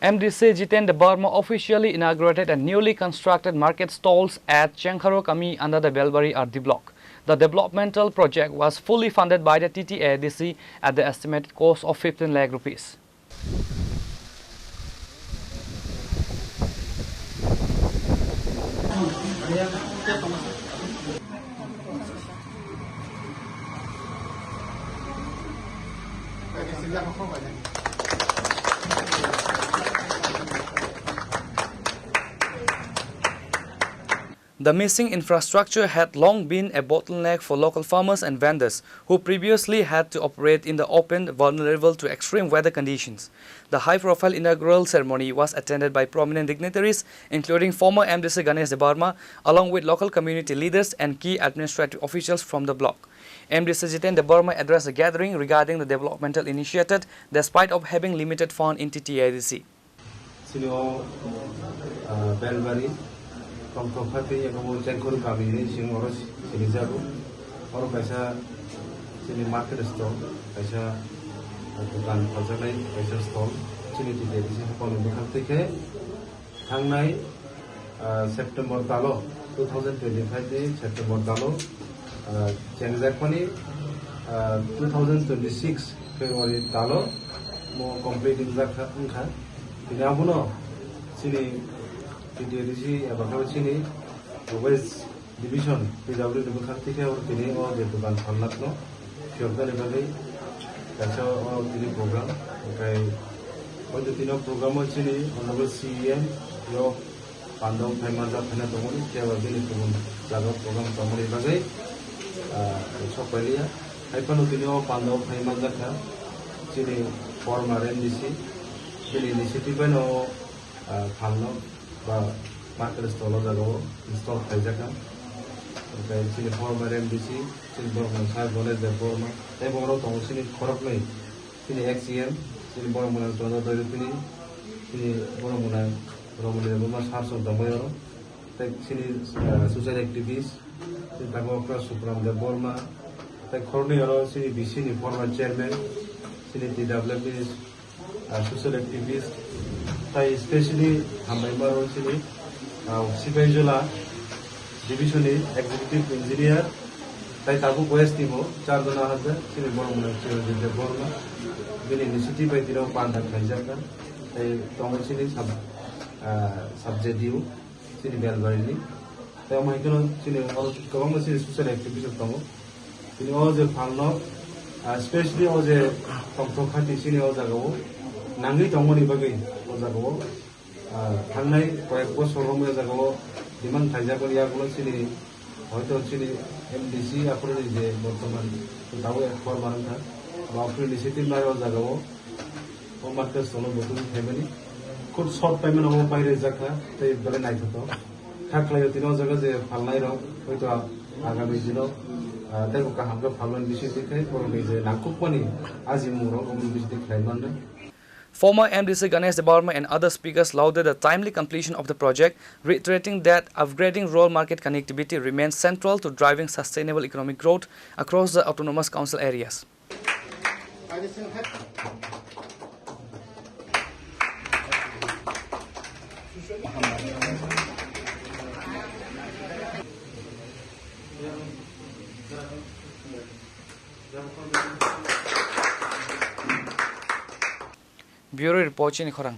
MDC Jiten Debbarma officially inaugurated a newly constructed market stalls at Chengkharu Kami under the Belbari RD Block. The developmental project was fully funded by the TTAADC at the estimated cost of 15 lakh rupees. The missing infrastructure had long been a bottleneck for local farmers and vendors who previously had to operate in the open, vulnerable to extreme weather conditions. The high-profile inaugural ceremony was attended by prominent dignitaries, including former MDC Jiten Debbarma, along with local community leaders and key administrative officials from the block. MDC Jiten Debbarma addressed the gathering regarding the developmental initiated despite of having limited fund in TTAADC. Belbari Chengkharu Kami sing oros sini jago oro kaisa sini market stall kaisa dukan pajanai kaisa stall sini TTAADC hapon bukan tike thangnai September talo 2025 ni September talo Chengkharu 2026 February talo mo completing zakha ungkha ini abuno sini TTAADC abakal Chini West Division PW Demokratik और तिने और जे दुकान फलनात no फिरता लेबागै काचा और तिने program ओमफ्राय और जो तिनो program और Chini honorable CEM यो पांडव फाइमाजा फैना दंमोन जेवा बिनि गुबुन जागा program दंमोन लेबागै सफायलिया हाइफानो तिनो पांडव फाइमाजा का Chini former MDC बिनि initiative नो फालनो market stall install kaijaka okay Chini former MDC Chini Borman Sai Jiten Debbarma eboro tong Chini Khorang nei Chini XCM Chini Borman Tono Dori Chini Borman Romuli Buma Sarson Damoyo Chini social activists Chini Dagokra Supram Debbarma Khorni aro Chini BC ni former chairman Chini TWP social activists especially Hambaimaro Chini Sipenjola Division Executive Engineer Tabu West Timo, Chardona Hazard, Chini Borman Jiten Debbarma, Vini Initiative by Tino Panda Kajaka, Chini subjective, Chini Belbari, Tamaikano, Chini Kawama social activities of Tomo, in all the Palno, especially all the Tokati Chini Ozago, Nangi Tomoni Bagi Ozago. थांनाय कয়েক বছর সময় जागो दिमान थाइजागो यागो Chini হয়তো Chini MDC आपरे जे बर्तमान दाव एकफोर मानथा बाफुर initiative नायो जागो ओ मार्केट सोनो बतुन फेमिली खुद शॉर्ट टाइम में हो बाहर जाखा ते बले नायथतो खाखलायो तिनो जागा जे फालनाय र हयतो आगामी दिनो तेको काहामगो फालन बिसितिखै परमे जे नाकुपनि आजिमुरो गुबुन बिसिति खायमाननो Former MDC Jiten Debbarma and other speakers lauded the timely completion of the project, reiterating that upgrading rural market connectivity remains central to driving sustainable economic growth across the autonomous council areas. Bureau report Chini Khorang.